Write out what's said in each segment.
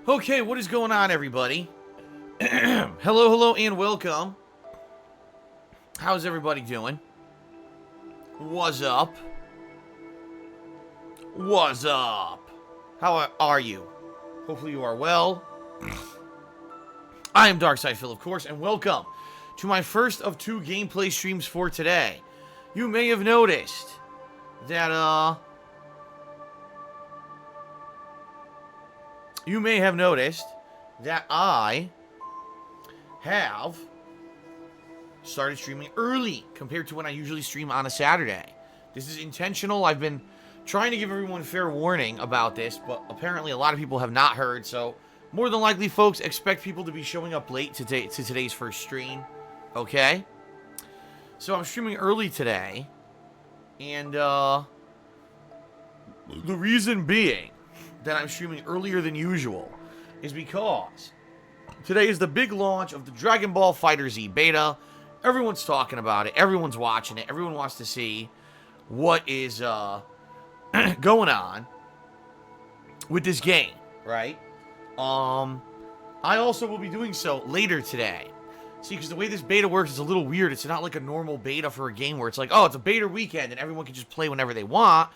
Okay, what is going on, everybody? Hello, and welcome. How's everybody doing? What's up? What's up? How are you? Hopefully you are well. I am Darkside Phil, of course, and welcome to my first of two gameplay streams for today. You may have noticed that, I have started streaming early compared to when I usually stream on a Saturday. This is intentional. I've been trying to give everyone fair warning about this, but apparently a lot of people have not heard, so more than likely, folks, expect people to be showing up late to today's first stream, okay? So I'm streaming early today, and the reason being that I'm streaming earlier than usual is because today is the big launch of the Dragon Ball FighterZ beta. Everyone's talking about it. Everyone's watching it. Everyone wants to see what is going on with this game, right? I also will be doing so later today. See, because the way this beta works is a little weird. It's not like a normal beta for a game where it's like, oh, it's a beta weekend and everyone can just play whenever they want.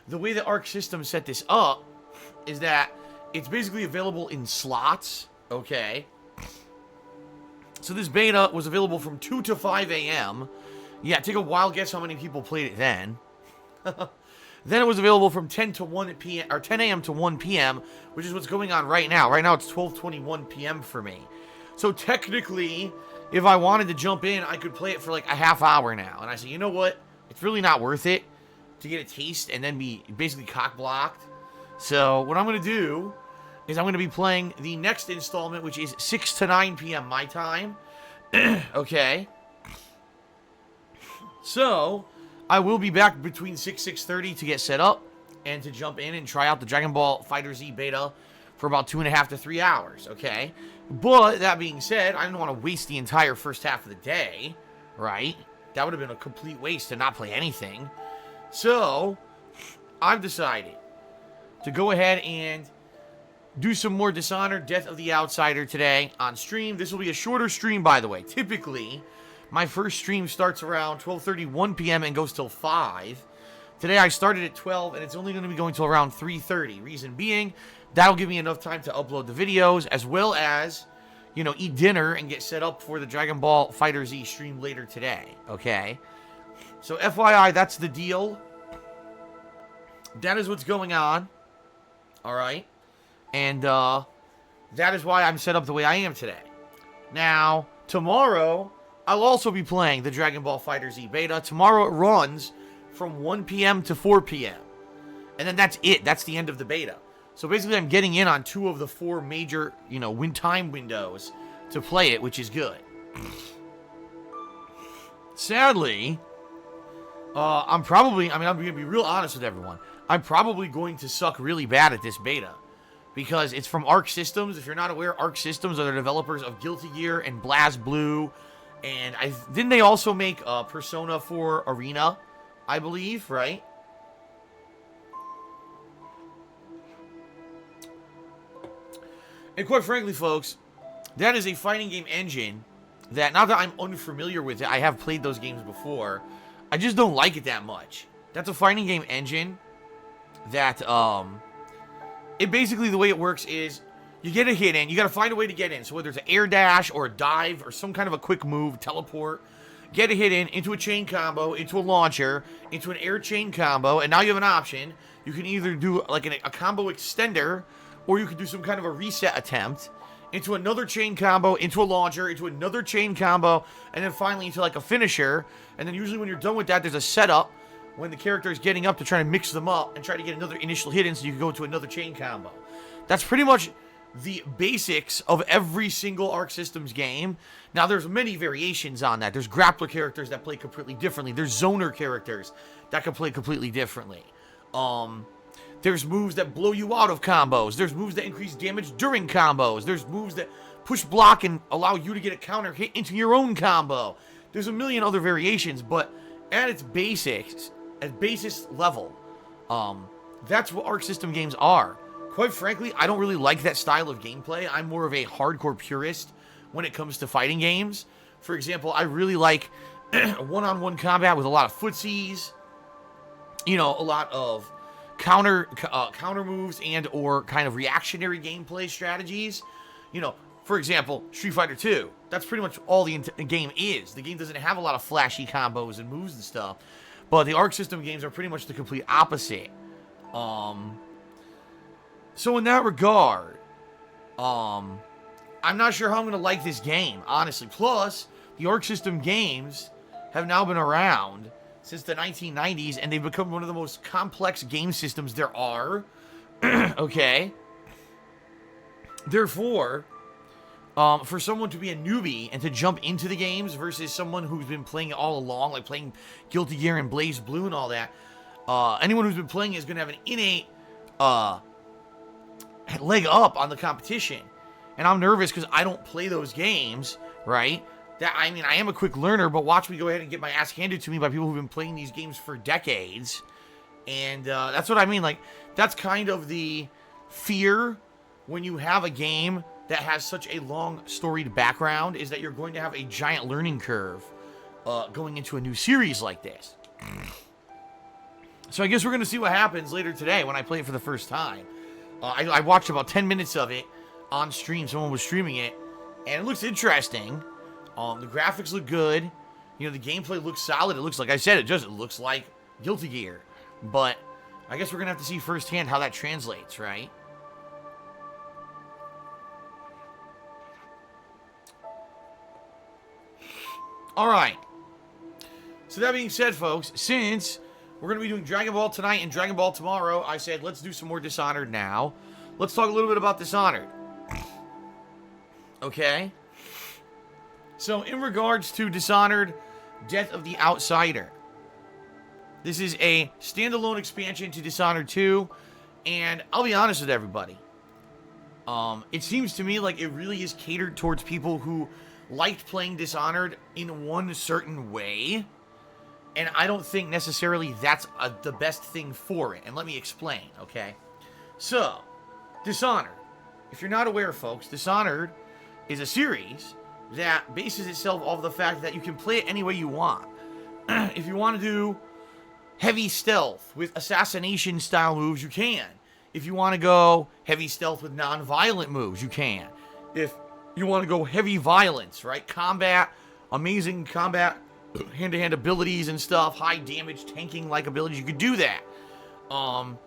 The way the Arc system set this up is that it's basically available in slots, okay? So this beta was available from 2 to 5 a.m. Yeah, take a wild guess how many people played it then. Then it was available from 10 to 1 p.m. or 10 a.m. to 1 p.m., which is what's going on right now. Right now it's 12:21 p.m. for me. So technically, if I wanted to jump in, I could play it for like a half hour now. And I said, you know what? It's really not worth it to get a taste and then be basically cock-blocked. So what I'm going to do is I'm going to be playing the next installment, which is 6 to 9 p.m. my time. Okay. So I will be back between 6:30 to get set up and to jump in and try out the Dragon Ball FighterZ beta for about 2.5 to 3 hours, okay? But that being said, I didn't want to waste the entire first half of the day, right? That would have been a complete waste to not play anything. So I've decided to go ahead and do some more Dishonored Death of the Outsider today on stream. This will be a shorter stream, by the way. Typically, my first stream starts around 12:31 p.m. and goes till 5. Today I started at 12, and it's only going to be going till around 3:30. Reason being, that'll give me enough time to upload the videos, as well as, you know, eat dinner and get set up for the Dragon Ball FighterZ stream later today, okay? So FYI, that's the deal. That is what's going on, alright? And, that is why I'm set up the way I am today. Now, tomorrow, I'll also be playing the Dragon Ball FighterZ beta. Tomorrow it runs from 1 p.m. to 4 p.m. And then that's it. That's the end of the beta. So basically I'm getting in on 2 of the 4 major, you know, time windows to play it, which is good. Sadly, I'm going to be real honest with everyone. I'm probably going to suck really bad at this beta. Because it's from Arc Systems. If you're not aware, Arc Systems are the developers of Guilty Gear and BlazBlue. And didn't they also make Persona 4 Arena, I believe, right? And quite frankly, folks, that is a fighting game engine that, not that I'm unfamiliar with it, I have played those games before, I just don't like it that much. That's a fighting game engine that, it basically, the way it works is, you get a hit in, you gotta find a way to get in. So whether it's an air dash or a dive or some kind of a quick move, teleport, get a hit in, into a chain combo, into a launcher, into an air chain combo, and now you have an option. You can either do like a combo extender, or you can do some kind of a reset attempt, into another chain combo, into a launcher, into another chain combo, and then finally into like a finisher. And then usually when you're done with that, there's a setup when the character is getting up to try to mix them up and try to get another initial hit in so you can go to another chain combo. That's pretty much the basics of every single Arc Systems game. Now, there's many variations on that. There's grappler characters that play completely differently. There's zoner characters that can play completely differently. There's moves that blow you out of combos. There's moves that increase damage during combos. There's moves that push block and allow you to get a counter hit into your own combo. There's a million other variations, but at its basics, at basis level, that's what Arc System games are. quite frankly, I don't really like that style of gameplay. I'm more of a hardcore purist when it comes to fighting games. For example, I really like one-on-one combat with a lot of footsies, you know, a lot of counter moves and or kind of reactionary gameplay strategies. You know, for example, Street Fighter 2. That's pretty much all the game is. The game doesn't have a lot of flashy combos and moves and stuff, but the Arc System games are pretty much the complete opposite. So in that regard, I'm not sure how I'm going to like this game, honestly. Plus, the Arc System games have now been around since the 1990s, and they've become one of the most complex game systems there are. Okay? Therefore, for someone to be a newbie and to jump into the games versus someone who's been playing it all along, like playing Guilty Gear and Blaze Blue and all that, anyone who's been playing is going to have an innate leg up on the competition. And I'm nervous because I don't play those games, right? I mean, I am a quick learner, but watch me go ahead and get my ass handed to me by people who've been playing these games for decades. And that's what I mean. Like, that's kind of the fear when you have a game that has such a long storied background, is that you're going to have a giant learning curve going into a new series like this. So I guess we're going to see what happens later today when I play it for the first time. I watched about 10 minutes of it on stream. Someone was streaming it, and it looks interesting. The graphics look good. You know, the gameplay looks solid. It looks, like I said, it looks like Guilty Gear. But I guess we're going to have to see firsthand how that translates, right? Alright. So that being said, folks, since we're going to be doing Dragon Ball tonight and Dragon Ball tomorrow, I said let's do some more Dishonored now. Let's talk a little bit about Dishonored. Okay? So, in regards to Dishonored, Death of the Outsider. This is a standalone expansion to Dishonored 2, and I'll be honest with everybody. It seems to me like it really is catered towards people who liked playing Dishonored in one certain way, and I don't think necessarily that's the best thing for it, and let me explain, okay? So, Dishonored. If you're not aware, folks, Dishonored is a series that bases itself off the fact that you can play it any way you want. If you want to do heavy stealth with assassination style moves, you can. If you want to go heavy stealth with non-violent moves, you can. If you want to go heavy violence, right? Combat, amazing combat, hand-to-hand abilities and stuff, high damage tanking-like abilities, you could do that. And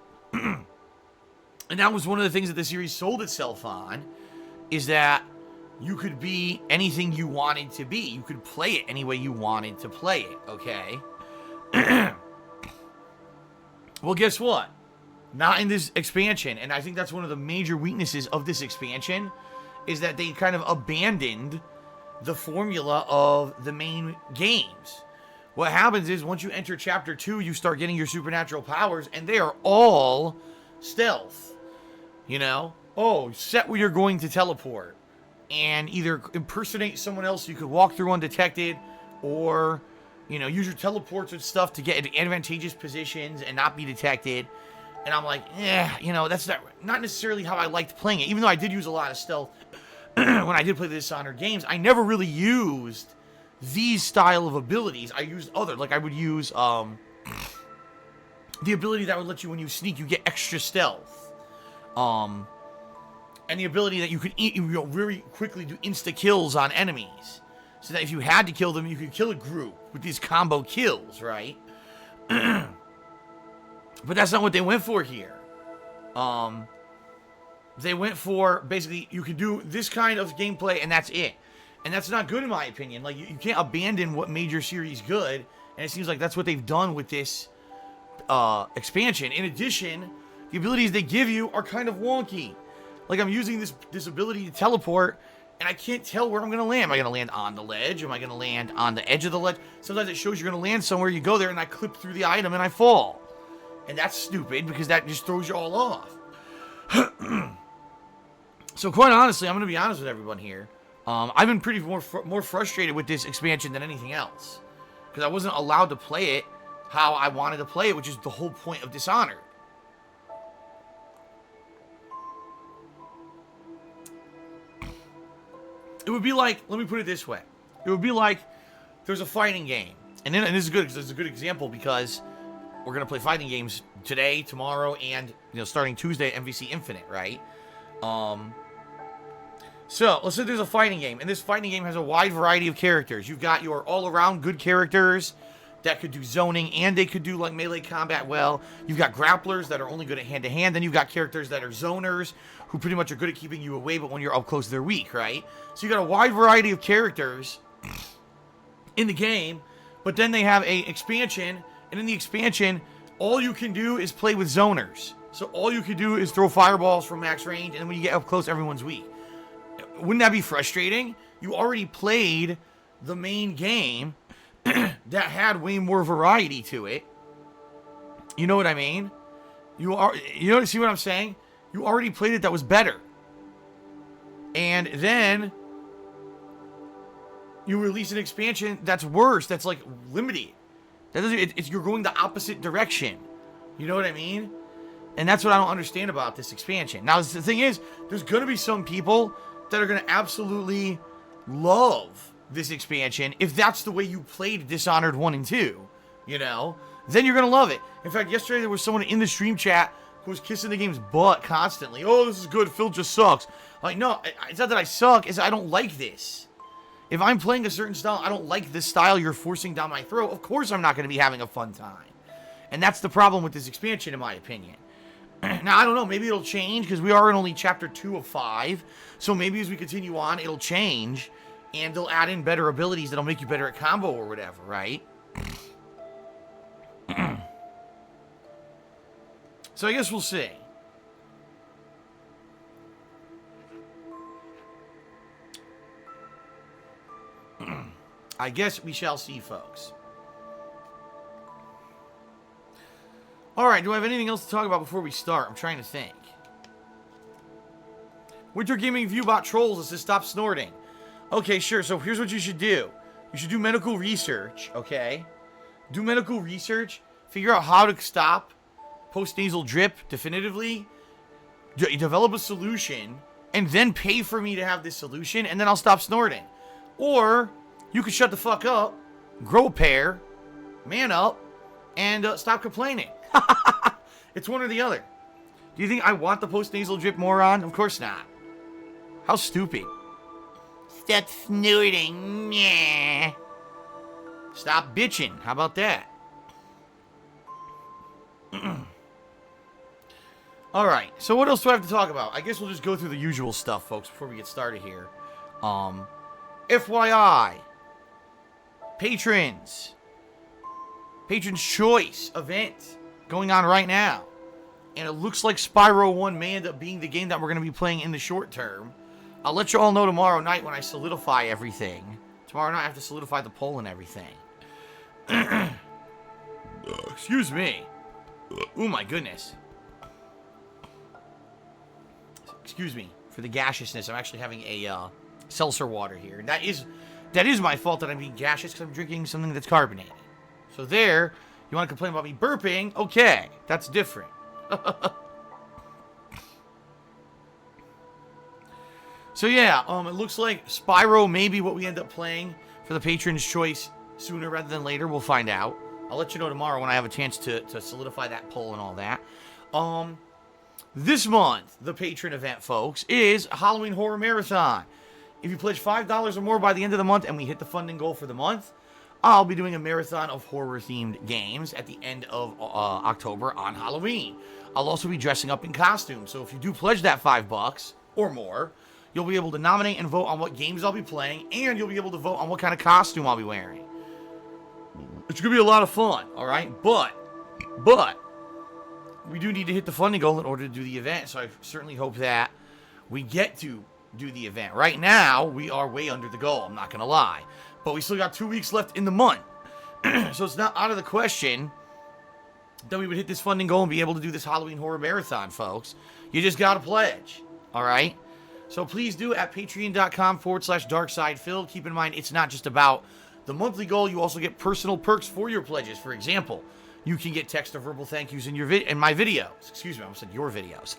that was one of the things that the series sold itself on, is that you could be anything you wanted to be. You could play it any way you wanted to play it, okay? Well, guess what? Not in this expansion, and I think that's one of the major weaknesses of this expansion, is that they kind of abandoned the formula of the main games. What happens is, once you enter Chapter 2, you start getting your supernatural powers, and they are all stealth. You know? Oh, set where you're going to teleport, and either impersonate someone else so you could walk through undetected, or, you know, use your teleports and stuff to get in advantageous positions and not be detected. And I'm like, you know, that's not necessarily how I liked playing it. Even though I did use a lot of stealth when I did play the Dishonored games, I never really used these style of abilities. I used other, like I would use the ability that would let you, when you sneak, you get extra stealth. And the ability that you could very quickly do insta-kills on enemies. So that if you had to kill them, you could kill a group with these combo kills, right? But that's not what they went for here. They went for, basically, you can do this kind of gameplay and that's it. And that's not good in my opinion. Like, you can't abandon what made your series good. And it seems like that's what they've done with this expansion. In addition, the abilities they give you are kind of wonky. Like, I'm using this ability to teleport, and I can't tell where I'm going to land. Am I going to land on the ledge? Am I going to land on the edge of the ledge? Sometimes it shows you're going to land somewhere, you go there, and I clip through the item, and I fall. And that's stupid, because that just throws you all off. So, quite honestly, I'm going to be honest with everyone here. I've been pretty more frustrated with this expansion than anything else. Because I wasn't allowed to play it how I wanted to play it, which is the whole point of Dishonored. It would be like, let me put it this way. It would be like there's a fighting game. And this is good because it's a good example because we're going to play fighting games today, tomorrow, and starting Tuesday at MVC Infinite, right? So, let's say there's a fighting game, and this fighting game has a wide variety of characters. You've got your all-around good characters that could do zoning, and they could do, like, melee combat well. You've got grapplers that are only good at hand-to-hand. Then you've got characters that are zoners, who pretty much are good at keeping you away, but when you're up close, they're weak, right? So you've got a wide variety of characters in the game, but then they have a expansion, and in the expansion, all you can do is play with zoners. So all you can do is throw fireballs from max range, and when you get up close, everyone's weak. Wouldn't that be frustrating? You already played the main game that had way more variety to it. You know what I mean? See what I'm saying? You already played it that was better. And then you release an expansion that's worse, that's like limited. That doesn't, you're going the opposite direction. You know what I mean? And that's what I don't understand about this expansion. Now, the thing is, there's going to be some people that are going to absolutely love this expansion if that's the way you played Dishonored 1 and 2, then you're going to love it. In fact, yesterday there was someone in the stream chat who was kissing the game's butt constantly. Oh, this is good. Phil just sucks. Like, no, it's not that I suck. It's I don't like this. If I'm playing a certain style, I don't like this style you're forcing down my throat, of course I'm not going to be having a fun time. And that's the problem with this expansion, in my opinion. Now, I don't know, maybe it'll change, because we are in only Chapter 2 of 5, so maybe as we continue on, it'll change, and they'll add in better abilities that'll make you better at combo or whatever, right? So I guess we'll see. I guess we shall see, folks. Alright, do I have anything else to talk about before we start? I'm trying to think. Winter Gaming Viewbot trolls us to stop snorting. Okay, sure, so here's what you should do. You should do medical research, okay? Do medical research, figure out how to stop post-nasal drip definitively, develop a solution, and then pay for me to have this solution, and then I'll stop snorting. Or, you could shut the fuck up, grow a pair, man up, and stop complaining. It's one or the other. Do you think I want the post-nasal drip moron? Of course not. How stupid. Stop snorting. Meh. Stop bitching. How about that? Alright, so what else do I have to talk about? I guess we'll just go through the usual stuff, folks, before we get started here. FYI. Patrons Choice event going on right now. And it looks like Spyro 1 may end up being the game that we're going to be playing in the short term. I'll let you all know tomorrow night when I solidify everything. Tomorrow night I have to solidify the poll and everything. Excuse me. Oh my goodness. Excuse me for the gaseousness. I'm actually having a seltzer water here. And that is my fault that I'm being gaseous because I'm drinking something that's carbonated. So there, you want to complain about me burping? Okay, that's different. So yeah, it looks like Spyro may be what we end up playing for the Patron's Choice sooner rather than later. We'll find out. I'll let you know tomorrow when I have a chance to solidify that poll and all that. This month, the patron event, folks, is Halloween Horror Marathon. If you pledge $5 or more by the end of the month and we hit the funding goal for the month, I'll be doing a marathon of horror-themed games at the end of October on Halloween. I'll also be dressing up in costume, so if you do pledge that $5 or more, you'll be able to nominate and vote on what games I'll be playing, and you'll be able to vote on what kind of costume I'll be wearing. It's going to be a lot of fun, alright? But, we do need to hit the funding goal in order to do the event, so I certainly hope that we get to do the event. Right now, we are way under the goal, I'm not going to lie. But we still got 2 weeks left in the month. So it's not out of the question that we would hit this funding goal and be able to do this Halloween Horror Marathon, folks. You just got to pledge, alright? So please do at patreon.com/darksidephil. Keep in mind, it's not just about the monthly goal. You also get personal perks for your pledges. For example, you can get text or verbal thank yous in my videos. Excuse me, I almost said your videos.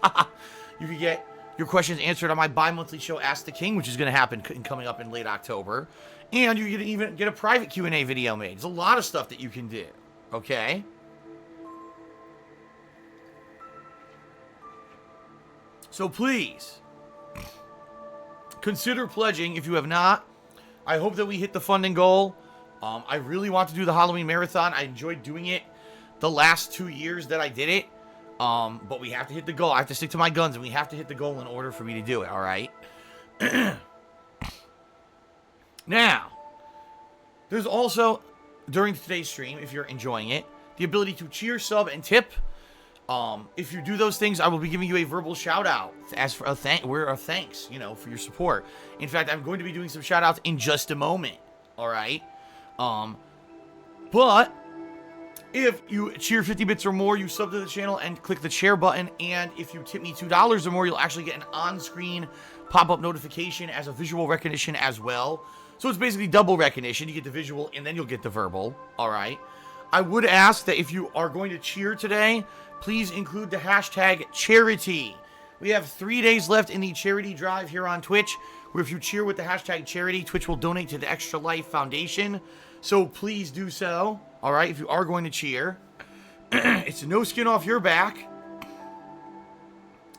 You can get your questions answered on my bi-monthly show, Ask the King, which is going to happen coming up in late October. And you're going to even get a private Q&A video made. There's a lot of stuff that you can do, okay? So please, consider pledging if you have not. I hope that we hit the funding goal. I really want to do the Halloween Marathon. I enjoyed doing it the last 2 years that I did it. But we have to hit the goal. I have to stick to my guns, and we have to hit the goal in order for me to do it, all right? Now, there's also, during today's stream, if you're enjoying it, the ability to cheer, sub, and tip. If you do those things, I will be giving you a verbal shout-out as for a thanks, you know, for your support. In fact, I'm going to be doing some shout-outs in just a moment, all right? But if you cheer 50 bits or more, you sub to the channel and click the share button. And if you tip me $2 or more, you'll actually get an on-screen pop-up notification as a visual recognition as well. So it's basically double recognition. You get the visual and then you'll get the verbal. All right. I would ask that if you are going to cheer today, please include the hashtag charity. We have 3 days left in the charity drive here on Twitch, where if you cheer with the hashtag charity, Twitch will donate to the Extra Life Foundation. So please do so. All right, if you are going to cheer, it's no skin off your back.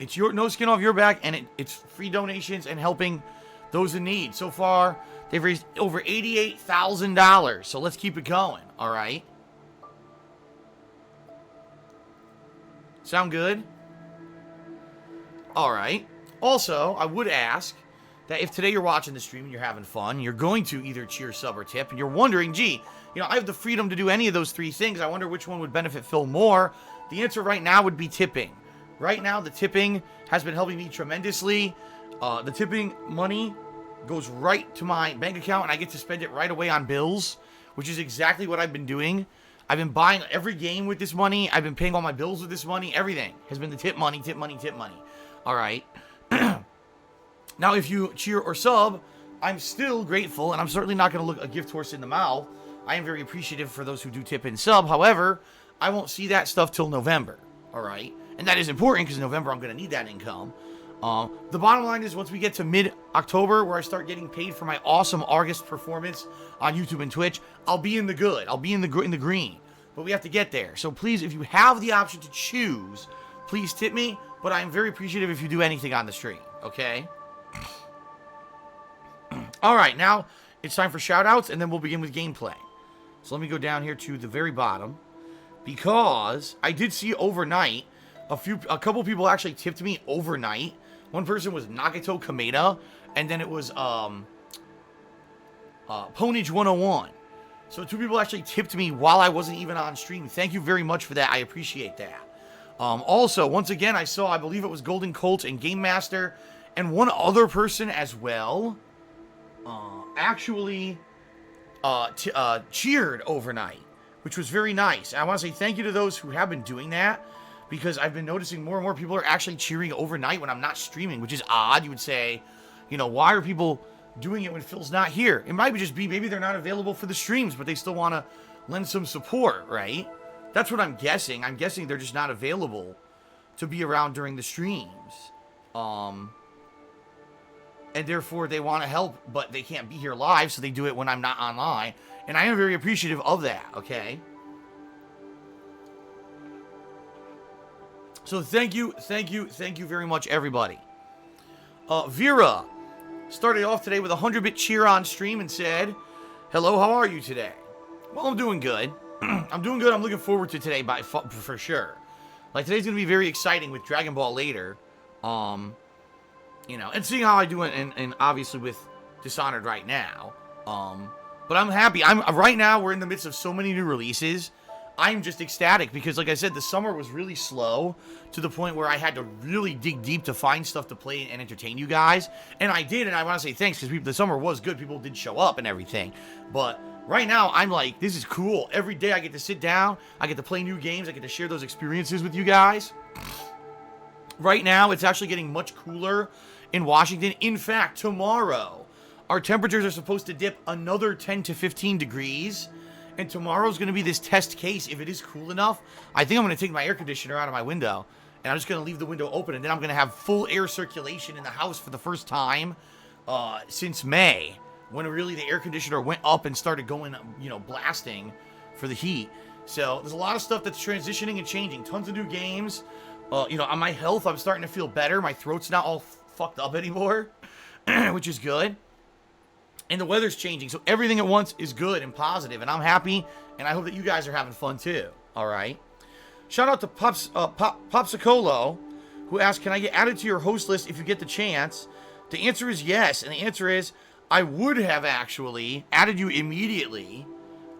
It's no skin off your back, and it's free donations and helping those in need. So far, they've raised over $88,000. So let's keep it going. All right. Sound good? All right. Also, I would ask that if today you're watching the stream and you're having fun, you're going to either cheer, sub, or tip, and you're wondering, gee, you know, I have the freedom to do any of those three things. I wonder which one would benefit Phil more. The answer right now would be tipping. Right now, the tipping has been helping me tremendously. The tipping money goes right to my bank account, and I get to spend it right away on bills, which is exactly what I've been doing. I've been buying every game with this money. I've been paying all my bills with this money. Everything has been the tip money, tip money, tip money. All right. Now, if you cheer or sub, I'm still grateful, and I'm certainly not going to look a gift horse in the mouth. I am very appreciative for those who do tip and sub. However, I won't see that stuff till November. All right. And that is important because in November I'm going to need that income. The bottom line is once we get to mid-October where I start getting paid for my awesome August performance on YouTube and Twitch, I'll be in the good. I'll be in the green. But we have to get there. So please, if you have the option to choose, please tip me. But I'm very appreciative if you do anything on the stream. Okay? All right. Now it's time for shout-outs, and then we'll begin with gameplay. So let me go down here to the very bottom. Because I did see overnight, a couple people actually tipped me overnight. One person was Nagato Kameda, and then it was Ponage 101. So 2 people actually tipped me while I wasn't even on stream. Thank you very much for that. I appreciate that. Also, once again, I saw, I believe it was Golden Colt and Game Master, and one other person as well, actually cheered overnight, which was very nice. I want to say thank you to those who have been doing that, because I've been noticing more and more people are actually cheering overnight when I'm not streaming, which is odd. You would say, you know, why are people doing it when Phil's not here? It might just be maybe they're not available for the streams, but they still want to lend some support, right? That's what I'm guessing. I'm guessing they're just not available to be around during the streams. And therefore they want to help, but they can't be here live, so they do it when I'm not online. And I am very appreciative of that, okay? So thank you very much, everybody. Vera started off today with a 100-bit cheer on stream and said, "Hello, how are you today?" Well, I'm doing good. I'm doing good. I'm looking forward to today for sure. Like, today's going to be very exciting with Dragon Ball later. You know, and seeing how I do it and obviously with Dishonored right now. But I'm happy. Right now, we're in the midst of so many new releases. I'm just ecstatic because, like I said, the summer was really slow to the point where I had to really dig deep to find stuff to play and entertain you guys. And I did, and I want to say thanks because the summer was good. People did show up and everything. But right now, I'm like, this is cool. Every day I get to sit down. I get to play new games. I get to share those experiences with you guys. Right now, it's actually getting much cooler in Washington. In fact, tomorrow, our temperatures are supposed to dip another 10 to 15 degrees. And tomorrow's going to be this test case. If it is cool enough, I think I'm going to take my air conditioner out of my window and I'm just going to leave the window open, and then I'm going to have full air circulation in the house for the first time since May, when really the air conditioner went up and started going, blasting for the heat. So there's a lot of stuff that's transitioning and changing. Tons of new games. On my health, I'm starting to feel better. My throat's not all fucked up anymore, which is good. And the weather's changing, so everything at once is good and positive, and I'm happy, and I hope that you guys are having fun too. All right. Shout out to Popsicolo, who asked, "Can I get added to your host list if you get the chance?" The answer is yes, and the answer is I would have actually added you immediately,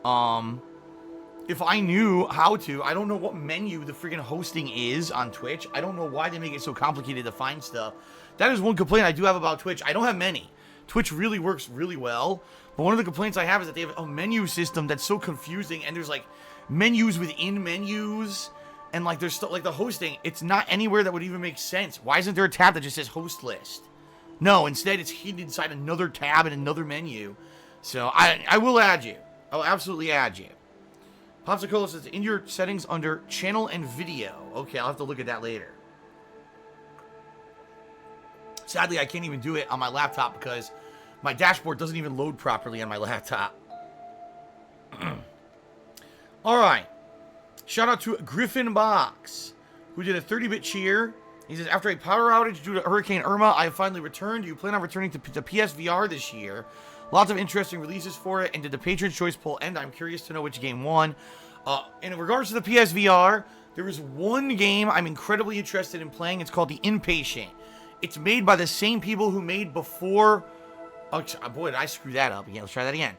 if I knew how to. I don't know what menu the freaking hosting is on Twitch. I don't know why they make it so complicated to find stuff. That is one complaint I do have about Twitch. I don't have many. Twitch really works really well, but one of the complaints I have is that they have a menu system that's so confusing, and there's like menus within menus, and like there's stuff like the hosting, it's not anywhere that would even make sense. Why isn't there a tab that just says host list? No, instead it's hidden inside another tab in another menu. So I will add you. I will absolutely add you. Popsicle says, in your settings under channel and video. Okay, I'll have to look at that later. Sadly, I can't even do it on my laptop because my dashboard doesn't even load properly on my laptop. All right. Shout out to Griffin Box, who did a 30-bit cheer. He says, after a power outage due to Hurricane Irma, I have finally returned. Do you plan on returning to PSVR this year? Lots of interesting releases for it. And did the Patron's Choice poll end? I'm curious to know which game won. In regards to the PSVR, there is one game I'm incredibly interested in playing. It's called The Inpatient. It's made by the same people who made before... Oh, boy, did I screw that up again. Let's try that again.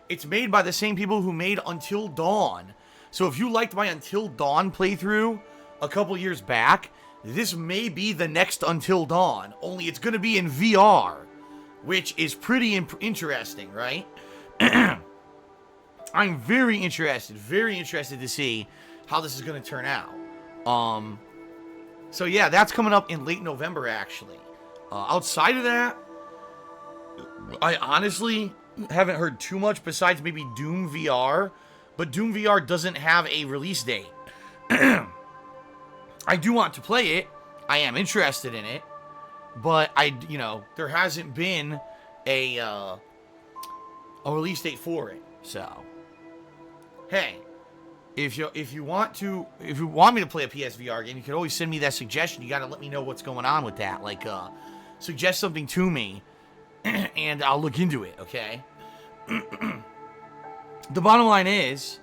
It's made by the same people who made Until Dawn. So if you liked my Until Dawn playthrough a couple years back, this may be the next Until Dawn. Only it's going to be in VR, which is pretty interesting, right? I'm very interested to see how this is going to turn out. So yeah, that's coming up in late November, actually. Outside of that, I honestly haven't heard too much besides maybe Doom VR, but Doom VR doesn't have a release date. I do want to play it. I am interested in it, but there hasn't been a release date for it. So, hey, if you want me to play a PSVR game, you can always send me that suggestion. You got to let me know what's going on with that. Like, suggest something to me, and I'll look into it. Okay. The bottom line is,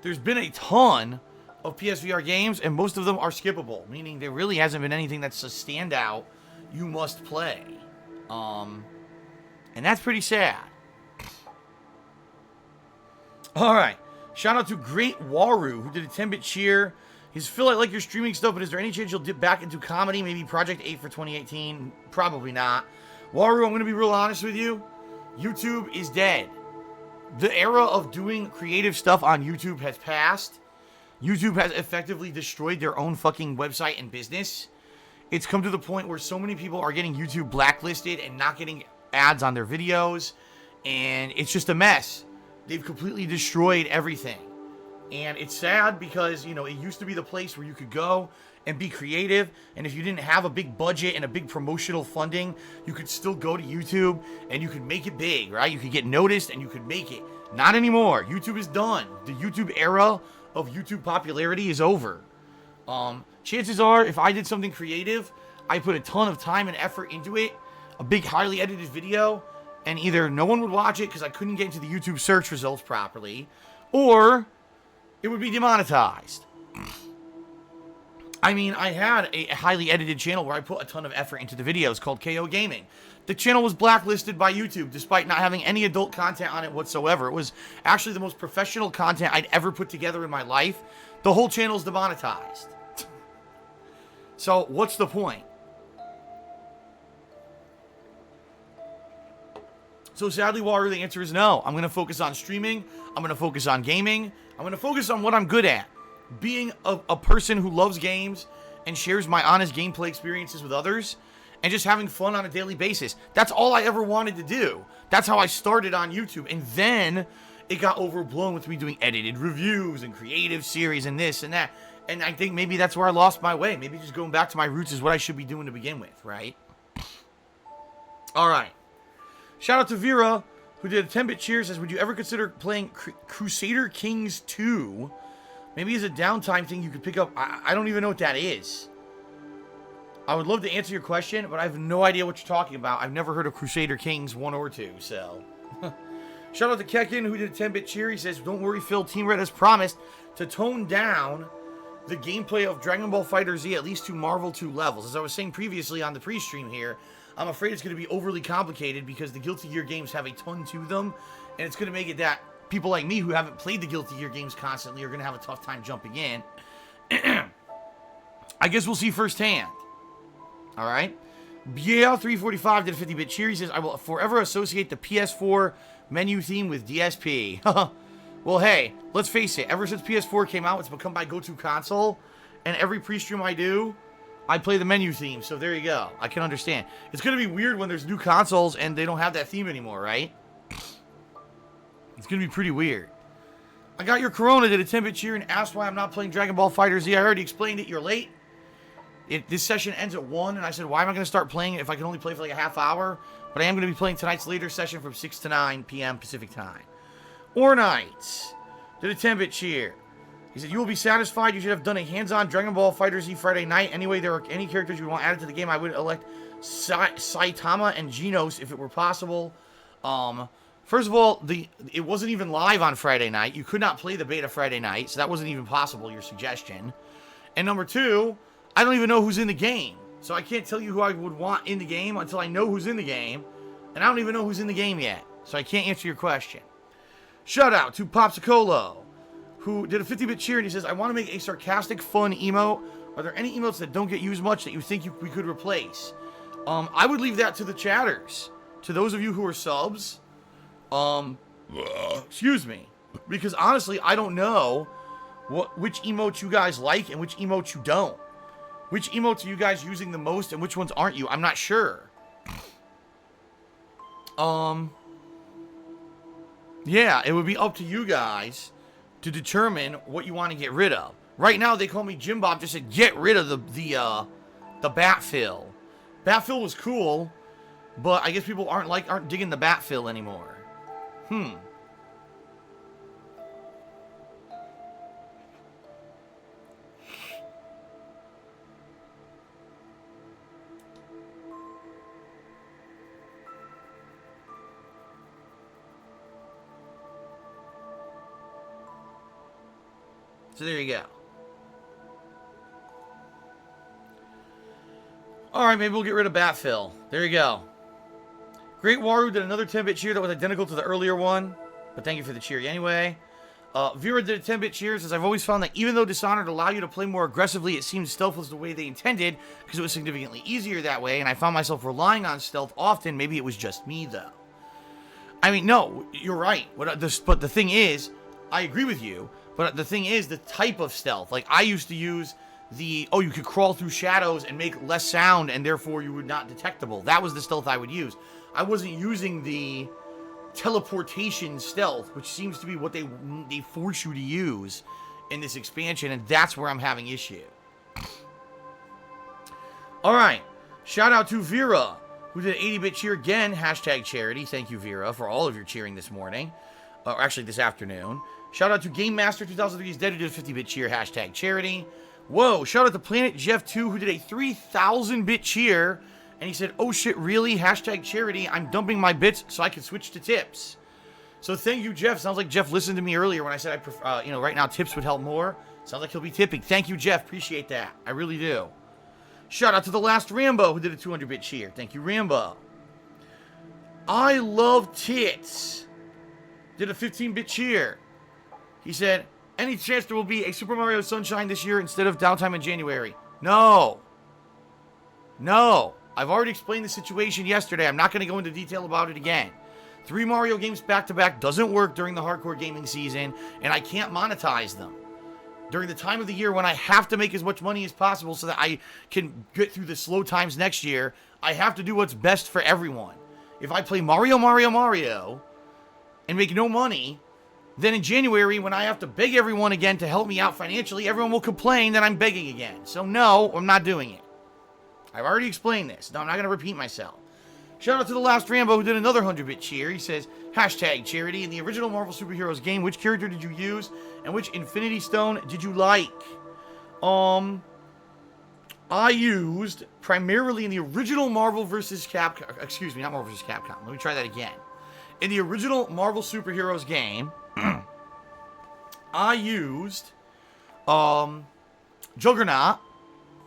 there's been a ton of PSVR games, and most of them are skippable, meaning there really hasn't been anything that's a standout you must play. And that's pretty sad. Alright. Shout out to Great Waru, who did a 10-bit cheer. He's Phil, I like your streaming stuff, but is there any chance you'll dip back into comedy? Maybe Project 8 for 2018? Probably not. Waru, I'm going to be real honest with you. YouTube is dead. The era of doing creative stuff on YouTube has passed. YouTube has effectively destroyed their own fucking website and business. It's come to the point where so many people are getting YouTube blacklisted and not getting ads on their videos. And it's just a mess. They've completely destroyed everything. And it's sad because, it used to be the place where you could go and be creative. And if you didn't have a big budget and a big promotional funding, you could still go to YouTube and you could make it big, right? You could get noticed and you could make it. Not anymore. YouTube is done. The YouTube era of YouTube popularity is over. Chances are, if I did something creative, I put a ton of time and effort into it, a big highly edited video, and either no one would watch it because I couldn't get into the YouTube search results properly, or it would be demonetized. I mean, I had a highly edited channel where I put a ton of effort into the videos called KO Gaming. The channel was blacklisted by YouTube despite not having any adult content on it whatsoever. It was actually the most professional content I'd ever put together in my life. The whole channel's demonetized. So, what's the point? So, sadly, Water, the answer is no. I'm going to focus on streaming. I'm going to focus on gaming. I'm going to focus on what I'm good at. Being a person who loves games and shares my honest gameplay experiences with others, and just having fun on a daily basis. That's all I ever wanted to do. That's how I started on YouTube. And then it got overblown with me doing edited reviews and creative series and this and that. And I think maybe that's where I lost my way. Maybe just going back to my roots is what I should be doing to begin with, right? All right. Shout out to Vera, who did a 10-bit cheer, says, would you ever consider playing Crusader Kings 2? Maybe as a downtime thing you could pick up. I don't even know what that is. I would love to answer your question, but I have no idea what you're talking about. I've never heard of Crusader Kings 1 or 2, so. Shout out to Kekin, who did a 10-bit cheer. He says, don't worry, Phil. Team Red has promised to tone down the gameplay of Dragon Ball FighterZ at least to Marvel 2 levels. As I was saying previously on the pre-stream here, I'm afraid it's going to be overly complicated because the Guilty Gear games have a ton to them, and it's going to make it that people like me who haven't played the Guilty Gear games constantly are going to have a tough time jumping in. I guess we'll see firsthand. All right. BL345 did a 50-bit cheer. He says, I will forever associate the PS4 menu theme with DSP. Well, hey, let's face it. Ever since PS4 came out, it's become my go-to console. And every pre-stream I do, I play the menu theme. So there you go. I can understand. It's going to be weird when there's new consoles and they don't have that theme anymore, right? It's going to be pretty weird. I got your Corona, did a 10-bit cheer, and asked why I'm not playing Dragon Ball FighterZ. I already explained it. You're late. This session ends at 1, and I said, why am I going to start playing it if I can only play for like a half hour? But I am going to be playing tonight's later session from 6 to 9 p.m. Pacific time. Ornight did a 10-bit cheer. He said, you will be satisfied. You should have done a hands-on Dragon Ball FighterZ Friday night. Anyway, there are any characters you would want added to the game. I would elect Saitama and Genos if it were possible. First of all, it wasn't even live on Friday night. You could not play the beta Friday night, so that wasn't even possible, your suggestion. And number 2, I don't even know who's in the game. So I can't tell you who I would want in the game until I know who's in the game. And I don't even know who's in the game yet. So I can't answer your question. Shout out to Popsicolo, who did a 50-bit cheer, and he says, I want to make a sarcastic, fun emote. Are there any emotes that don't get used much that you think we could replace? I would leave that to the chatters. To those of you who are subs. Excuse me. Because honestly, I don't know which emotes you guys like and which emotes you don't. Which emotes are you guys using the most and which ones aren't you? I'm not sure. Yeah, it would be up to you guys to determine what you want to get rid of. Right now, they call me Jim Bob. Just said get rid of the Batfill. Batfill was cool, but I guess people aren't digging the Batfill anymore. So there you go. Alright, maybe we'll get rid of Batfill. There you go. Great Waru did another 10-bit cheer that was identical to the earlier one. But thank you for the cheer anyway. Vera did a 10-bit cheer, says, I've always found that even though Dishonored allowed you to play more aggressively, it seemed stealth was the way they intended, because it was significantly easier that way, and I found myself relying on stealth often. Maybe it was just me, though. I mean, no, you're right. But the thing is, I agree with you. But the thing is, the type of stealth. Like, I used to use you could crawl through shadows and make less sound, and therefore you would not detectable. That was the stealth I would use. I wasn't using the teleportation stealth, which seems to be what they force you to use in this expansion, and that's where I'm having issue. Alright. Shout out to Vera, who did an 80-bit cheer again. Hashtag charity. Thank you, Vera, for all of your cheering this morning. Or actually, this afternoon. Shout out to Game Master 2003 is Dead, who did a 50-bit cheer, hashtag charity. Whoa, shout out to Planet Jeff 2, who did a 3,000-bit cheer, and he said, oh shit, really? Hashtag charity, I'm dumping my bits so I can switch to tips. So thank you, Jeff. Sounds like Jeff listened to me earlier when I said, right now tips would help more. Sounds like he'll be tipping. Thank you, Jeff. Appreciate that. I really do. Shout out to the last Rambo, who did a 200-bit cheer. Thank you, Rambo. I love tits. Did a 15-bit cheer. He said, any chance there will be a Super Mario Sunshine this year instead of downtime in January? No. No. I've already explained the situation yesterday. I'm not going to go into detail about it again. 3 Mario games back-to-back doesn't work during the hardcore gaming season, and I can't monetize them. During the time of the year when I have to make as much money as possible so that I can get through the slow times next year, I have to do what's best for everyone. If I play Mario, and make no money, Then in January, when I have to beg everyone again to help me out financially, everyone will complain that I'm begging again. So no, I'm not doing it. I've already explained this. No, I'm not going to repeat myself. Shout out to the last Rambo who did another 100-bit cheer. He says, hashtag charity. In the original Marvel Superheroes game, which character did you use? And which Infinity Stone did you like? I used primarily in the original Marvel vs. Capcom. Excuse me, not Marvel vs. Capcom. Let me try that again. In the original Marvel Superheroes game, I used Juggernaut.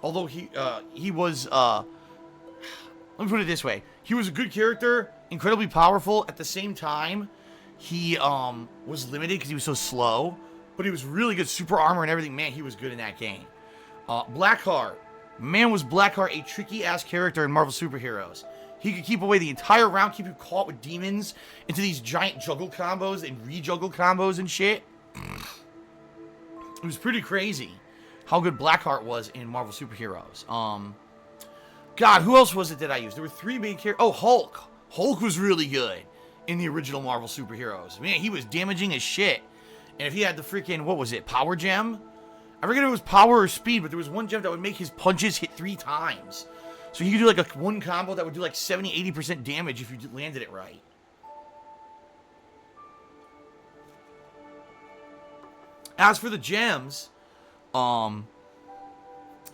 Although he was let me put it this way. He was a good character, incredibly powerful. At the same time, he was limited because he was so slow. But he was really good, super armor and everything. Man, he was good in that game. Blackheart. Man, was Blackheart a tricky-ass character in Marvel Superheroes. He could keep away the entire round, keep you caught with demons into these giant juggle combos and re-juggle combos and shit. It was pretty crazy how good Blackheart was in Marvel Superheroes. God, who else was it that I used? There were 3 main characters. Oh, Hulk. Hulk was really good in the original Marvel Superheroes. Man, he was damaging as shit. And if he had the freaking, what was it, Power Gem? I forget if it was power or speed, but there was one gem that would make his punches hit 3 times. So he could do like one combo that would do like 70-80% damage if you landed it right. As for the gems are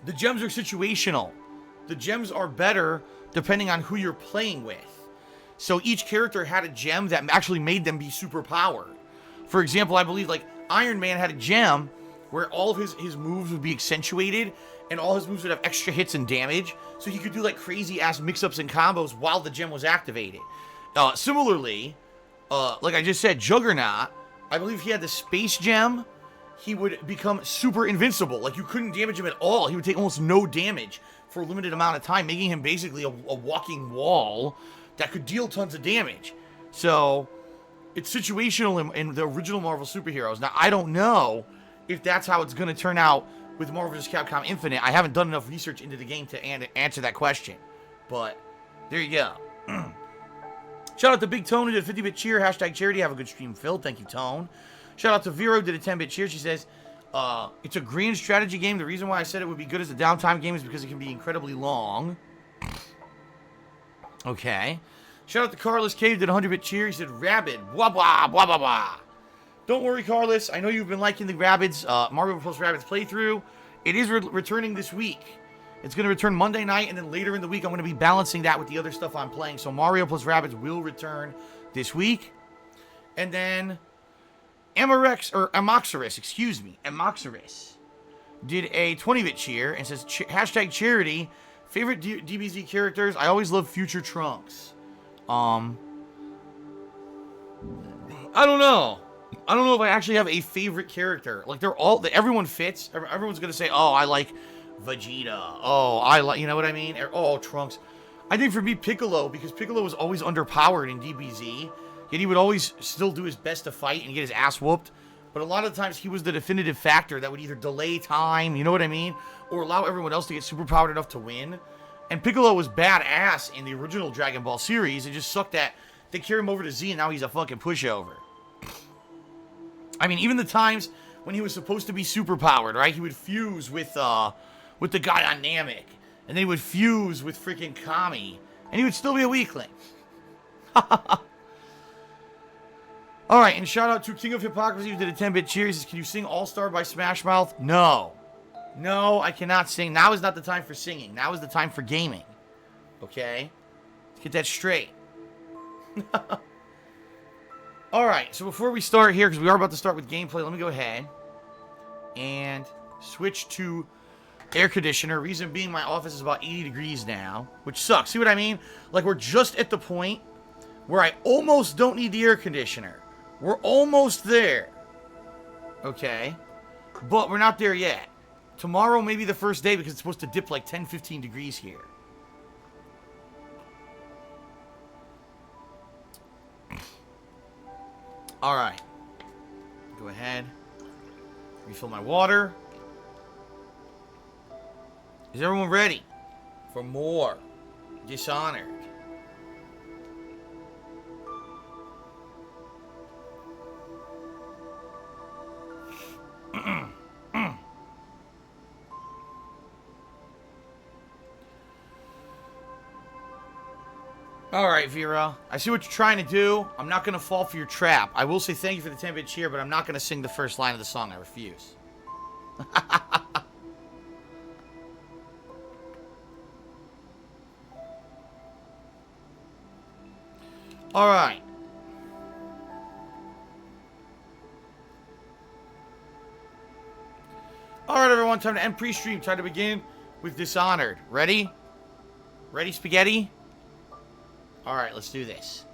situational. The gems are better depending on who you're playing with. So each character had a gem that actually made them be super powered. For example, I believe like Iron Man had a gem where all of his moves would be accentuated and all his moves would have extra hits and damage. So he could do like crazy ass mix-ups and combos while the gem was activated. Similarly, like I just said, Juggernaut, I believe he had the space gem. He would become super invincible. Like you couldn't damage him at all. He would take almost no damage for a limited amount of time, making him basically a walking wall that could deal tons of damage. So it's situational in the original Marvel Superheroes. Now, I don't know if that's how it's going to turn out with Marvel vs. Capcom Infinite. I haven't done enough research into the game to answer that question. But there you go. Shout out to Big Tone who did a 50-bit cheer. Hashtag charity. Have a good stream, Phil. Thank you, Tone. Shout out to Vero who did a 10-bit cheer. She says, it's a grand strategy game. The reason why I said it would be good as a downtime game is because it can be incredibly long. Okay. Shout out to Carlos K who did a 100-bit cheer. He said, Rabid. Blah, blah, blah, blah, blah. Don't worry, Carlos. I know you've been liking the Rabbids, Mario Plus Rabbids playthrough. It is returning this week. It's going to return Monday night, and then later in the week, I'm going to be balancing that with the other stuff I'm playing. So Mario Plus Rabbids will return this week. And then Amoxorus did a 20-bit cheer and says, hashtag charity, favorite DBZ characters. I always love Future Trunks. I don't know. I don't know if I actually have a favorite character. Like, everyone fits. Everyone's going to say, oh, I like Vegeta. Oh, I like, you know what I mean? Oh, Trunks. I think for me, Piccolo, because Piccolo was always underpowered in DBZ, yet he would always still do his best to fight and get his ass whooped. But a lot of the times, he was the definitive factor that would either delay time, you know what I mean? Or allow everyone else to get superpowered enough to win. And Piccolo was badass in the original Dragon Ball series. It just sucked that they carried him over to Z and now he's a fucking pushover. I mean, even the times when he was supposed to be superpowered, right? He would fuse with the guy on Namek. And then he would fuse with freaking Kami. And he would still be a weakling. Alright, and shout out to King of Hypocrisy who did a 10-bit cheer. He says, can you sing All-Star by Smash Mouth? No. No, I cannot sing. Now is not the time for singing. Now is the time for gaming. Okay? Let's get that straight. Alright, so before we start here, because we are about to start with gameplay, let me go ahead and switch to air conditioner. Reason being, my office is about 80 degrees now, which sucks. See what I mean? Like, we're just at the point where I almost don't need the air conditioner. We're almost there. Okay? But we're not there yet. Tomorrow may be the first day because it's supposed to dip like 10, 15 degrees here. Alright. Go ahead. Refill my water. Is everyone ready for more Dishonored? Alright, Vera. I see what you're trying to do. I'm not going to fall for your trap. I will say thank you for the 10-bit cheer, but I'm not going to sing the first line of the song. I refuse. Alright. Alright, everyone. Time to end pre-stream. Time to begin with Dishonored. Ready? Ready, spaghetti? Alright, let's do this.